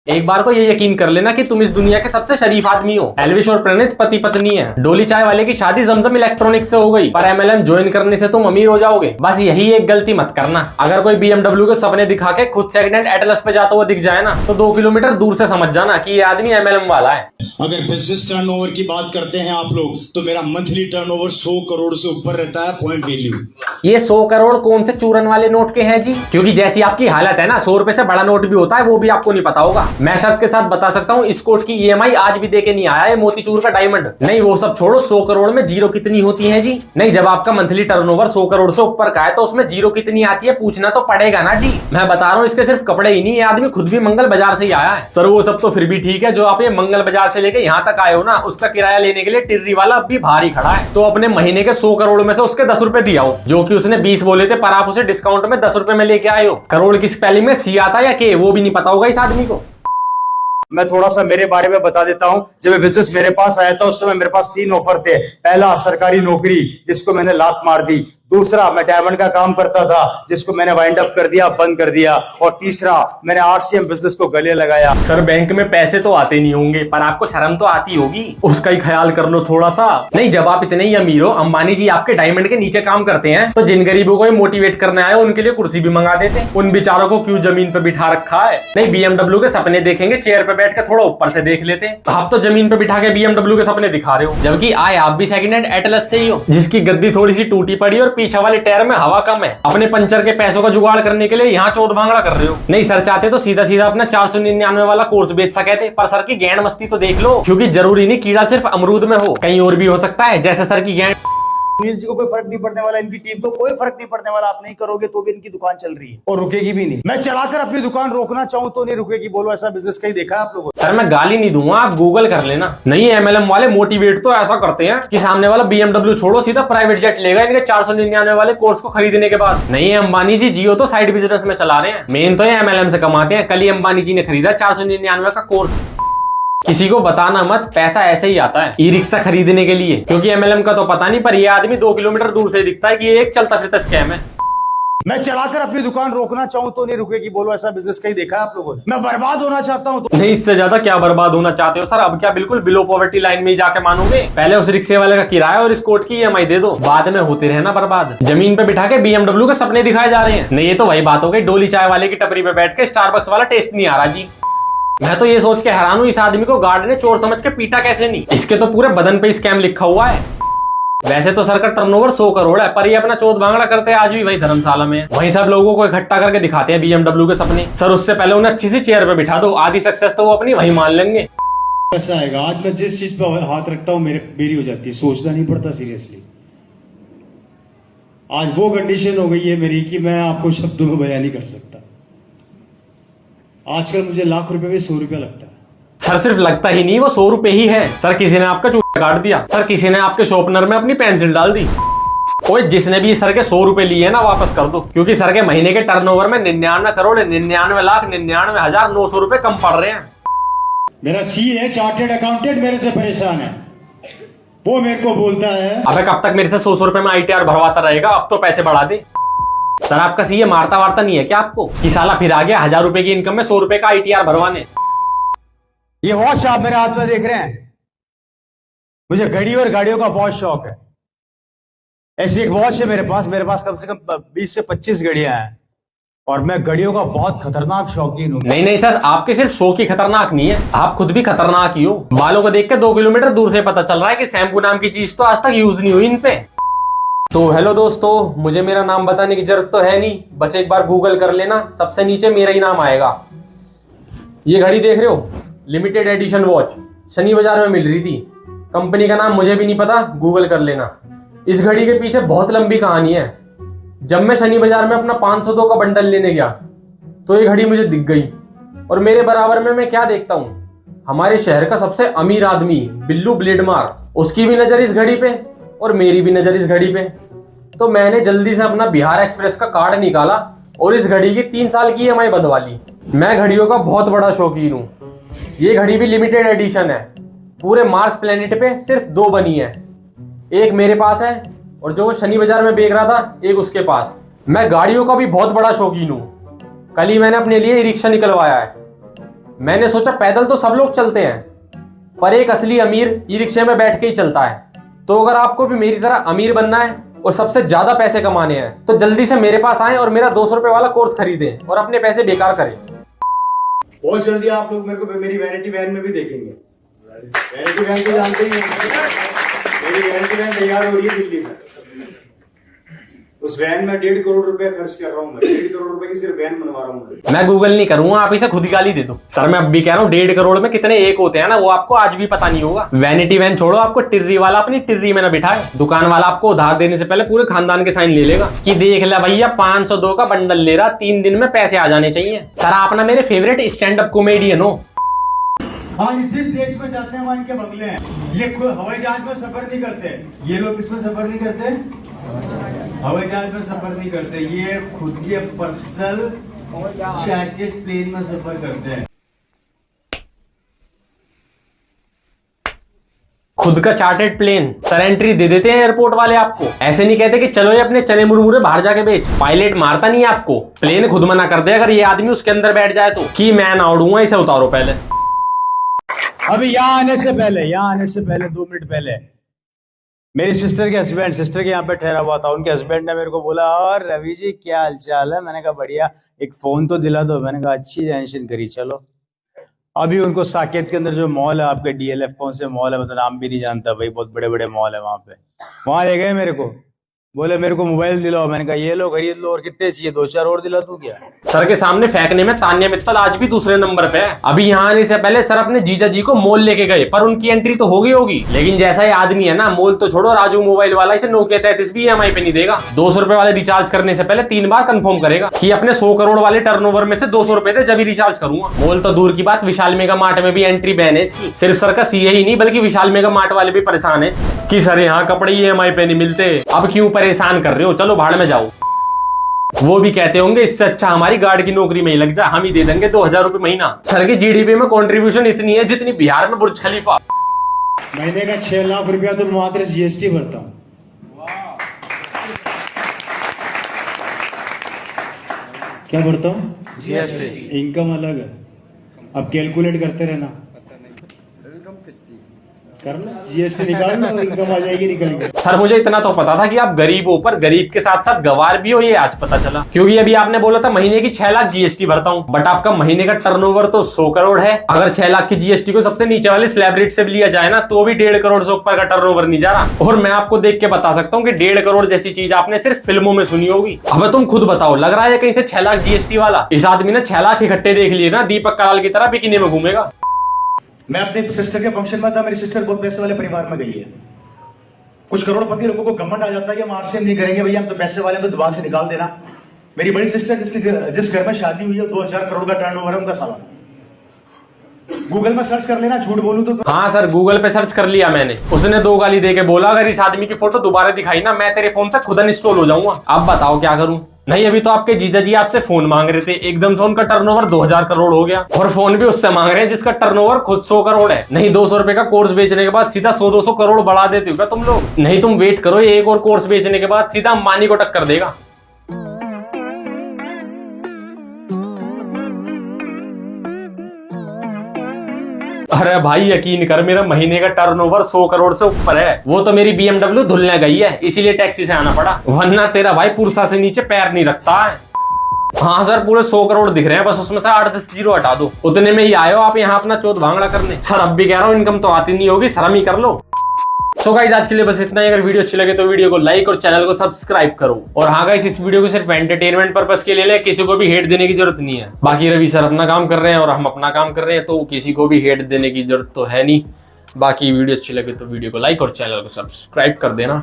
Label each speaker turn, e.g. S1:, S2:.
S1: एक बार को ये यकीन कर लेना कि तुम इस दुनिया के सबसे शरीफ आदमी हो। एल्विश और प्रणीत पति पत्नी है। डोली चाय वाले की शादी जमजम इलेक्ट्रॉनिक्स से हो गई, पर एमएलएम ज्वाइन करने से तुम अमीर हो जाओगे। बस यही एक गलती मत करना। अगर कोई बीएमडब्ल्यू के सपने दिखा के खुद सेकंड हैंड एटलस पे जाता हुआ दिख जाए ना, तो 2 किलोमीटर दूर से समझ जाना कि ये आदमी एमएलएम वाला है।
S2: अगर बिजनेस टर्नओवर की बात करते हैं आप लोग, तो मेरा मंथली टर्नओवर 100 करोड़ से ऊपर रहता है पॉइंट वैल्यू।
S1: ये 100 करोड़ कौन से चूरन वाले नोट के हैं जी? क्योंकि जैसी आपकी हालत है ना, 100 रुपए से बड़ा नोट भी होता है, वो भी आपको नहीं पता होगा। मैं शर्त के साथ बता सकता हूँ, इस कोट की ईएमआई आज भी देके नहीं आया है मोतीचूर का डायमंड। नहीं वो सब छोड़ो, 100 करोड़ में जीरो कितनी होती है जी? नहीं, जब आपका मंथली टर्नओवर 100 करोड़ से ऊपर का है तो उसमें जीरो कितनी आती है पूछना तो पड़ेगा ना जी। मैं बता रहा हूँ, इसके सिर्फ कपड़े ही नहीं, ये आदमी खुद भी मंगल बाजार से ही आया है। सर वो सब तो फिर भी ठीक है, जो आप ये मंगल बाजार से लेके यहाँ तक आए हो ना, उसका किराया लेने के लिए टिर्री वाला अब भी भारी खड़ा है। तो अपने महीने के 100 करोड़ में से उसके 10 रुपए दिया हो, जो कि उसने 20 बोले थे, पर आप उसे डिस्काउंट में 10 रुपए में लेके आए हो। करोड़ की स्पेलिंग में सी आता या के, वो भी नहीं पता होगा इस आदमी को।
S3: मैं थोड़ा सा मेरे बारे में बता देता हूं। जब बिजनेस मेरे पास आया था उस समय मेरे पास 3 ऑफर थे। पहला सरकारी नौकरी, जिसको मैंने लात मार दी। दूसरा मैं डायमंड का काम करता था, जिसको मैंने वाइंड अप कर दिया, बंद कर दिया। और तीसरा मैंने आरसीएम बिजनेस को गले लगाया।
S1: सर बैंक में पैसे तो आते नहीं होंगे, पर आपको शर्म तो आती होगी, उसका ही ख्याल कर लो थोड़ा सा। नहीं, जब आप इतने ही अमीर हो, अंबानी जी आपके डायमंड के नीचे काम करते हैं, तो जिन गरीबों को मोटिवेट करने आए उनके लिए कुर्सी भी मंगा देते। उन बेचारों को क्यों जमीन पे बिठा रखा है? नहीं, बीएमडब्ल्यू के सपने देखेंगे चेयर पे बैठ के, थोड़ा ऊपर से देख लेते। आप तो जमीन पे बिठा के बीएमडब्ल्यू के सपने दिखा रहे हो, जबकि आए आप भी सेकंड हैंड एटलस से ही हो, जिसकी गद्दी थोड़ी सी टूटी पड़ी और पीछे वाले टायर में हवा कम है। अपने पंचर के पैसों का जुगाड़ करने के लिए यहाँ चौध भांगड़ा कर रहे हो। नहीं, सर चाहते तो सीधा सीधा अपना 499 वाला कोर्स बेच सके थे, पर सर की गैंड मस्ती तो देख लो। क्योंकि जरूरी नहीं कीड़ा सिर्फ अमरूद में हो, कहीं और भी हो सकता है, जैसे सर की गैंड।
S3: सुनील जी को कोई फर्क नहीं पड़ने वाला, इनकी टीम को कोई फर्क नहीं पड़ने वाला। आप नहीं करोगे तो भी इनकी दुकान चल रही है और रुकेगी भी नहीं। मैं चलाकर अपनी दुकान रोकना चाहूं तो नहीं रुकेगी। बोलो, ऐसा बिजनेस कहीं देखा है आप लोगों?
S1: सर मैं गाली नहीं दूंगा, आप गूगल कर लेना। नहीं, एमएलएम वाले मोटिवेट तो ऐसा करते हैं कि सामने वाला बीएमडब्ल्यू छोड़ो सीधा प्राइवेट जेट लेगा इनके 499 वाले कोर्स को खरीदने के बाद। नहीं, अंबानी जी जियो तो साइड बिजनेस में चला रहे हैं, मेन तो ये एमएलएम से कमाते हैं। कल ही अंबानी जी ने खरीदा 499 का कोर्स। किसी को बताना मत, पैसा ऐसे ही आता है ई रिक्शा खरीदने के लिए, क्योंकि एमएलएम का तो पता नहीं, पर ये आदमी 2 किलोमीटर दूर से दिखता है कि ये एक चलता फिरता स्कैम है।
S3: मैं चलाकर अपनी दुकान रोकना चाहूं तो नहीं रुकेगी। बोलो, ऐसा बिजनेस कहीं देखा है आप लोगों ने? मैं बर्बाद होना चाहता हूं तो
S1: नहीं, इससे ज्यादा क्या बर्बाद होना चाहते हो सर? अब क्या बिल्कुल बिलो पॉवर्टी लाइन में ही जाके मानोगे? पहले उस रिक्शे वाले का किराया और इस कोट की ईएमआई दे दो, बाद में होते रहना बर्बाद। जमीन पे बिठा के बीएमडब्ल्यू के सपने दिखाए जा रहे हैं। नहीं, ये तो वही बात हो गई, डोली चाय वाले की टपरी पे बैठ के स्टारबक्स वाला टेस्ट नहीं आ रहा जी। मैं तो ये सोच के हैरान हूँ, इस आदमी को गार्ड ने चोर समझ के पीटा कैसे नहीं? इसके तो पूरे बदन पे स्कैम लिखा हुआ है। वैसे तो सर का टर्नओवर 100 करोड़ है, पर ये अपना चौथ भांगड़ा करते हैं आज भी वही धर्मशाला में। वहीं सब लोगों को इकट्ठा करके दिखाते हैं बीएमडब्ल्यू के सपने। सर उससे पहले उन्हें अच्छी सी चेयर पे बिठा दो, आधी सक्सेस तो वो अपनी वही मान लेंगे।
S2: ऐसा आएगा, आज मैं जिस चीज पे हाथ रखता हूँ मेरी हो जाती है, सोचना नहीं पड़ता सीरियसली। आज वो कंडीशन हो गई है मेरी कि मैं आपको शब्दों में बयान नहीं कर सकता। आजकल मुझे लाख रुपए में 100 रुपया लगता है।
S1: सर सिर्फ लगता ही नहीं, वो 100 रुपए ही है। सर किसी ने आपका चूड़ा काट दिया, सर किसी ने आपके शॉर्पनर में अपनी पेंसिल डाल दी। ओए, जिसने भी सर के 100 रुपए लिए ना, वापस कर दो, क्योंकि सर के महीने के टर्नओवर में 99 करोड़ 99 लाख 99,900 रुपए कम पड़ रहे हैं।
S2: मेरा सी है चार्टेड अकाउंटेंट, मेरे से परेशान है। वो मेरे को बोलता है,
S1: अबे कब तक मेरे से 100 रुपए में आईटीआर भरवाता रहेगा? अब तो पैसे बढ़ा दे। सर आपका सीए मारता वारता नहीं है क्या आपको कि साला फिर आ गया 1000 रुपए की इनकम में 100 रुपए का आईटीआर भरवाने?
S3: ये वॉच आप मेरे हाथ में देख रहे हैं, मुझे घड़ी और गाड़ियों का बहुत शौक है। ऐसी एक वॉच है मेरे पास कम से कम 20 से 25 घड़ियां हैं, और मैं घड़ियों का बहुत खतरनाक शौकीन हूं।
S1: नहीं सर, आपके सिर्फ शो की खतरनाक नहीं है, आप खुद भी खतरनाक ही हो। बालों को देख के 2 किलोमीटर दूर से पता चल रहा है कि शैम्पू नाम की चीज तो आज तक यूज नहीं हुई इन पे। तो हेलो दोस्तों, मुझे मेरा नाम बताने की जरूरत तो है नहीं, बस एक बार गूगल कर लेना, सबसे नीचे मेरा ही नाम आएगा। ये घड़ी देख रहे हो, लिमिटेड एडिशन वॉच, शनि बाजार में मिल रही थी। कंपनी का नाम मुझे भी नहीं पता, गूगल कर लेना। इस घड़ी के पीछे बहुत लंबी कहानी है। जब मैं शनि बाजार में अपना 502 का बंडल लेने गया तो ये घड़ी मुझे दिख गई, और मेरे बराबर में मैं क्या देखता हूँ, हमारे शहर का सबसे अमीर आदमी बिल्लू ब्लेडमार, उसकी भी नजर इस घड़ी पे और मेरी भी नजर इस घड़ी पे। तो मैंने जल्दी से अपना बिहार एक्सप्रेस का कार्ड निकाला और इस घड़ी की 3 साल की ईएमआई बंधवा ली। मैं घड़ियों का बहुत बड़ा शौकीन हूँ। ये घड़ी भी लिमिटेड एडिशन है, पूरे मार्स प्लेनेट पे सिर्फ 2 बनी है, एक मेरे पास है और जो शनि बाजार में बेच रहा था एक उसके पास। मैं गाड़ियों का भी बहुत बड़ा शौकीन हूँ, कल ही मैंने अपने लिए ई रिक्शा निकलवाया है। मैंने सोचा पैदल तो सब लोग चलते हैं, पर एक असली अमीर ई रिक्शे में बैठ के ही चलता है। तो अगर आपको भी मेरी तरह अमीर बनना है और सबसे ज्यादा पैसे कमाने हैं तो जल्दी से मेरे पास आएं और मेरा 200 रुपए वाला कोर्स खरीदें और अपने पैसे बेकार करें।
S3: बहुत जल्दी आप लोग मेरे को मेरी वैनिटी वैन में भी देखेंगे। वैनिटी वैन को जानते ही हैं, मेरी वैनिटी वैन तैयार हो रही है दिल्ली में। उस वैन में 1.5 करोड़ रुपए खर्च कर रहा हूँ मैं। 1.5 करोड़ रुपए की सिर्फ वैन बनवा रहा हूँ
S1: मैं गूगल नहीं करूंगा, आप इसे खुद ही गाली दे दो। सर मैं अब भी कह रहा हूँ 1.5 करोड़ में कितने एक होते हैं ना, वो आपको आज भी पता नहीं होगा। वैनिटी वैन छोड़ो, आपको टिर्री वाला अपनी टिर्री में ना बिठाए। दुकान वाला आपको उधार देने से पहले पूरे खानदान के साइन ले लेगा कि देख ले भैया 502 का बंडल ले रहा, 3 दिन में पैसे आ जाने चाहिए। सर आप ना मेरे फेवरेट स्टैंड अप कॉमेडियन हो।
S3: हाँ, जिस देश में जाते हैं वहाँ इनके बंगले हैं। ये हवाई जहाज में सफर नहीं करते। ये लोग किसमें सफर नहीं करते? हवाई जहाज में सफर नहीं करते। ये खुद के पर्सनल चार्टर्ड प्लेन में सफर करते हैं।
S1: खुद का चार्टर्ड प्लेन सर एंट्री दे देते हैं एयरपोर्ट वाले आपको। ऐसे नहीं कहते कि चलो ये अपने चने मुरमुरे बाहर जाके बेच। पायलट मारता नहीं है आपको, प्लेन खुद मना कर दे अगर ये आदमी उसके अंदर बैठ जाए तो कि मैं ना उड़ूंगा, इसे उतारो पहले।
S3: अभी यहाँ आने से पहले 2 मिनट पहले मेरी सिस्टर के यहाँ पे ठहरा हुआ था। उनके हस्बैंड ने मेरे को बोला, और रवि जी क्या हालचाल है? मैंने कहा बढ़िया, एक फोन तो दिला दो। मैंने कहा अच्छी टेंशन करी, चलो। अभी उनको साकेत के अंदर जो मॉल है आपके DLF, कौन से मॉल है मतलब नाम भी नहीं जानता भाई, बहुत बड़े बड़े मॉल है वहां पे। वहां ले गए मेरे को, बोले मेरे को मोबाइल दिलाओ। मैंने कहा ये लो खरीद लो, और कितने चाहिए? 2-4 और दिला दूं क्या?
S1: सर के सामने फेंकने में तान्या मित्तल आज भी दूसरे नंबर पे है। अभी यहाँ आने से पहले सर अपने जीजा जी को मॉल लेके गए, पर उनकी एंट्री तो हो गई होगी। लेकिन जैसा ये आदमी है ना, मॉल तो छोड़ो, राजू मोबाइल वाला इसे Nokia 33 भी EMI पे नहीं देगा। 200 रुपए वाले रिचार्ज करने से पहले 3 बार कंफर्म करेगा कि अपने 100 करोड़ वाले टर्नओवर में से 200 रुपए दे जब ही रिचार्ज करूंगा। मॉल तो दूर की बात, विशाल मेगा मार्ट में भी एंट्री बैन है इसकी। सिर्फ सर का CA ही नहीं बल्कि विशाल मेगा मार्ट वाले भी परेशान है कि सर यहाँ कपड़े EMI पे नहीं मिलते, अब क्यों परेशान कर रहे हो, चलो भाड़ में जाओ। वो भी कहते होंगे इससे अच्छा हमारी गार्ड की नौकरी में ही लग जा, हम ही दे देंगे 2000 रुपए महीना। सर की GDP में कंट्रीब्यूशन इतनी है जितनी बिहार में बुर्ज खलीफा।
S2: महीने का 6 लाख रुपया तो मात्र GST भरता हूँ। क्या भरता हूँ? GST। इनकम अलग है, अब कैलकुलेट करते रहना, करना GST निकालना, इनकम आ जाएगी निकल के।
S1: सर मुझे इतना तो पता था कि आप गरीब हो, पर गरीब के साथ साथ गवार भी हो, ये आज पता चला। क्योंकि अभी आपने बोला था महीने की 6 लाख GST भरता हूँ, बट आपका महीने का टर्नओवर तो 100 करोड़ है। अगर 6 लाख की GST को सबसे नीचे वाले स्लैब रेट से भी लिया जाए ना, तो भी 1.5 करोड़ से ऊपर का टर्नओवर नहीं जा रहा। और मैं आपको देख के बता सकता हूँ कि 1.5 करोड़ जैसी चीज आपने सिर्फ फिल्मों में सुनी होगी। अब तुम खुद बताओ, लग रहा है कहीं से 6 लाख GST वाला? इस आदमी ने 6 लाख इकट्ठे देख लिए ना, दीपक कलाल की तरह बिकिनी में घूमेगा।
S3: मैं अपने सिस्टर के फंक्शन में था। मेरी सिस्टर बहुत पैसे वाले परिवार में गई है। कुछ करोड़पति लोगों को घमंड आ जाता है कि हम आरसीएम नहीं करेंगे भैया, हम तो पैसे वाले, में दिमाग से निकाल देना। मेरी बड़ी सिस्टर जिस घर में शादी हुई है 2000 करोड़ का टर्नओवर है उनका साला। गूगल में सर्च कर लेना, झूठ बोलूं तो।
S1: हाँ सर गूगल पे सर्च कर लिया मैंने। उसने 2 गाली दे के बोला अगर इस आदमी की फोटो दोबारा दिखाई ना, मैं तेरे फोन से खुद अनइंस्टॉल हो जाऊंगा। अब बताओ क्या करूं? नहीं अभी तो आपके जीजा जी आपसे फोन मांग रहे थे, एकदम से उनका टर्नओवर 2000 करोड़ हो गया, और फोन भी उससे मांग रहे हैं जिसका टर्नओवर खुद 100 करोड़ है। नहीं 200 रुपए का कोर्स बेचने के बाद सीधा 100-200 करोड़ बढ़ा देते हो क्या तुम लोग? नहीं तुम वेट करो, ये एक और कोर्स बेचने के बाद सीधा अंबानी को टक्कर देगा। अरे भाई यकीन कर, मेरा महीने का टर्नओवर 100 करोड़ से ऊपर है। वो तो मेरी BMW धुलने गई है, इसीलिए टैक्सी से आना पड़ा, वरना तेरा भाई पुरसा से नीचे पैर नहीं रखता है। हाँ सर पूरे 100 करोड़ दिख रहे हैं, बस उसमें से 8-10 जीरो हटा दो, उतने में ही आए हो आप यहाँ अपना चौथ भांगड़ा करने। सर अब भी कह रहा हूँ इनकम तो आती नहीं होगी, शर्म ही कर लो। सो गाइस आज के लिए बस इतना ही। अगर वीडियो अच्छी लगे तो वीडियो को लाइक और चैनल को सब्सक्राइब करो। और हाँ गाइस इस वीडियो को सिर्फ एंटरटेनमेंट पर्पस के लिए ले, किसी को भी हेट देने की जरूरत नहीं है। बाकी रवि सर अपना काम कर रहे हैं और हम अपना काम कर रहे हैं, तो किसी को भी हेट देने की जरूरत तो है नहीं। बाकी वीडियो अच्छी लगे तो वीडियो को लाइक और चैनल को सब्सक्राइब कर देना।